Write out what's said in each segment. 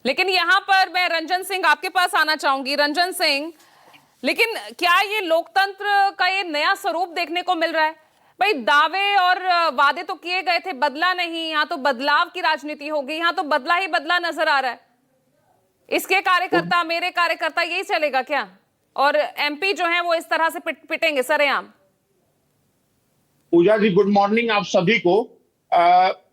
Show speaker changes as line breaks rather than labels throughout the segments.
लेकिन यहाँ पर मैं रंजन सिंह आपके पास आना चाहूंगी। रंजन सिंह, लेकिन क्या ये लोकतंत्र का ये नया स्वरूप देखने को मिल रहा है? भाई दावे और वादे तो किए गए थे, बदला नहीं, यहाँ तो बदलाव की राजनीति होगी, यहाँ तो बदला ही बदला नजर आ रहा है। इसके कार्यकर्ता, मेरे कार्यकर्ता, यही चलेगा क्या? और एमपी जो है वो इस तरह से पिटेंगे सरेआम।
पूजा जी, गुड मॉर्निंग आप सभी को।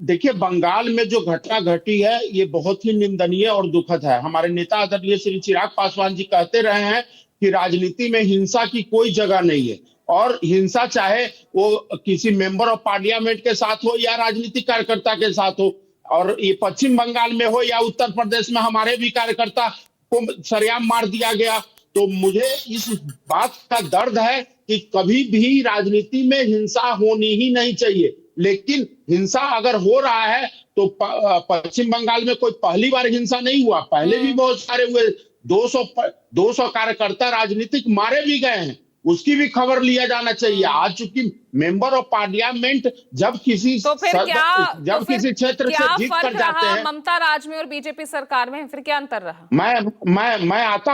देखिए, बंगाल में जो घटना घटी है ये बहुत ही निंदनीय और दुखद है। हमारे नेता आदरणीय श्री चिराग पासवान जी कहते रहे हैं कि राजनीति में हिंसा की कोई जगह नहीं है, और हिंसा चाहे वो किसी मेंबर ऑफ पार्लियामेंट के साथ हो या राजनीतिक कार्यकर्ता के साथ हो, और ये पश्चिम बंगाल में हो या उत्तर प्रदेश में हमारे भी कार्यकर्ता को सरेआम मार दिया गया। तो मुझे इस बात का दर्द है कि कभी भी राजनीति में हिंसा होनी ही नहीं चाहिए। लेकिन हिंसा अगर हो रहा है तो पश्चिम बंगाल में कोई पहली बार हिंसा नहीं हुआ, पहले भी बहुत सारे हुए। 200 कार्यकर्ता राजनीतिक मारे भी गए हैं, उसकी भी खबर लिया जाना चाहिए। आज चूंकि मेंबर ऑफ पार्लियामेंट जब किसी किसी क्षेत्र से जीत कर जाते हैं,
ममता राज में और बीजेपी सरकार में फिर क्या अंतर रहा?
मैं आता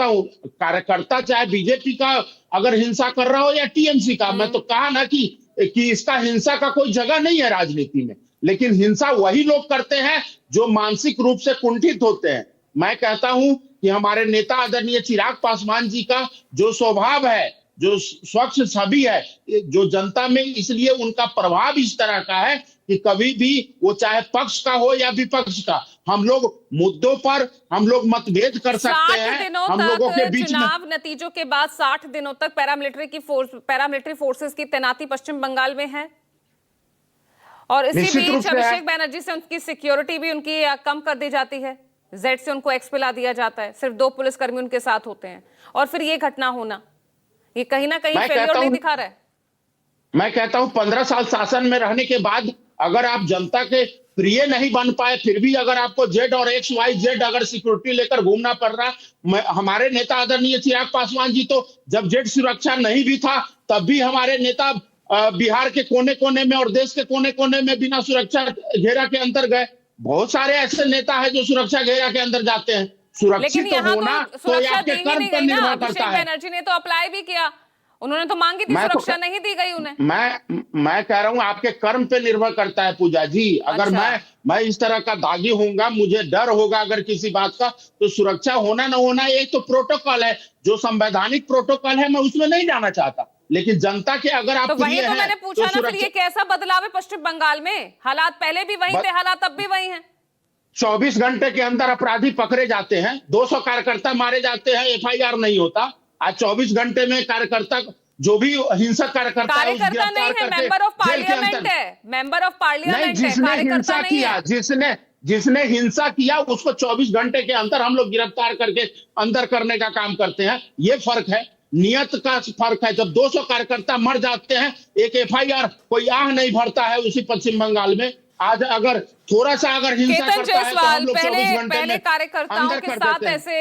हूं। कार्यकर्ता चाहे बीजेपी का अगर हिंसा कर रहा हो या टीएमसी का, मैं तो कहा ना कि इसका हिंसा का कोई जगह नहीं है राजनीति में। लेकिन हिंसा वही लोग करते हैं जो मानसिक रूप से कुंठित होते हैं। मैं कहता हूं कि हमारे नेता आदरणीय चिराग पासवान जी का जो स्वभाव है, जो स्वच्छ छवि है, जो जनता में, इसलिए उनका प्रभाव इस तरह का है कि कभी भी वो चाहे पक्ष का हो या विपक्ष का, हम लोग मुद्दों पर हम लोग मतभेद कर सकते हैं। हम लोगों के बीच
चुनाव नतीजों के बाद 60 दिनों तक पैरामिलिट्री फोर्सेस की तैनाती पश्चिम बंगाल में है, और इसी बीच अभिषेक बनर्जी से उनकी सिक्योरिटी भी उनकी कम कर दी जाती है। जेड से उनको एक्स पे ला दिया जाता है, सिर्फ 2 पुलिसकर्मी उनके साथ होते हैं, और फिर ये घटना होना, ये कहीं ना कहीं फेलियर नहीं दिखा रहा है?
मैं कहता हूं 15 साल शासन में रहने के बाद अगर आप जनता के प्रिय नहीं बन पाए, फिर भी अगर आपको जेड और एक्स वाई जेड अगर सिक्योरिटी लेकर घूमना पड़ रहा, हमारे नेता आदरणीय चिराग पासवान जी तो जब जेड सुरक्षा नहीं भी था तब भी हमारे नेता बिहार के कोने कोने में और देश के कोने कोने में बिना सुरक्षा घेरा के अंदर गए। बहुत सारे ऐसे नेता हैं जो सुरक्षा घेरा के अंदर जाते हैं। सुरक्षित होना तो आपके कर्म पर निर्भर करता है।
बनर्जी ने तो अप्लाई भी किया, उन्होंने तो मांगी थी, सुरक्षा नहीं दी गई उन्हें।
मैं कह रहा हूं आपके कर्म पे निर्भर करता है पूजा जी। अगर मैं इस तरह का दागी होऊंगा, मुझे डर होगा अगर किसी बात का, तो सुरक्षा होना ना होना ये तो प्रोटोकॉल है, जो संवैधानिक प्रोटोकॉल है, मैं उसमें नहीं जाना चाहता। लेकिन जनता के अगर आप
वही तो मैंने पूछा ना, फिर ये कैसा बदलाव है पश्चिम बंगाल में? हालात पहले भी वही थे, हालात अब भी वही हैं।
24 घंटे के अंदर अपराधी पकड़े जाते हैं, 200 कार्यकर्ता मारे जाते हैं, एफआईआर नहीं होता। आज 24 घंटे में कार्यकर्ता, जो भी हिंसक कार्यकर्ता
नहीं है, मेंबर ऑफ पार्लियामेंट है, मेंबर ऑफ पार्लियामेंट है,
हिंसा किया, जिसने हिंसा किया उसको 24 घंटे के अंदर हम लोग गिरफ्तार करके अंदर करने का काम करते हैं। ये फर्क है, नियत का फर्क है। जब 200 कार्यकर्ता मर जाते हैं, एक एफआईआर कोई आह नहीं भरता है उसी पश्चिम बंगाल में। आज अगर थोड़ा सा अगर हिंसा करता है तो हम लोग 24 घंटे में
कार्यकर्ताओं के साथ ऐसे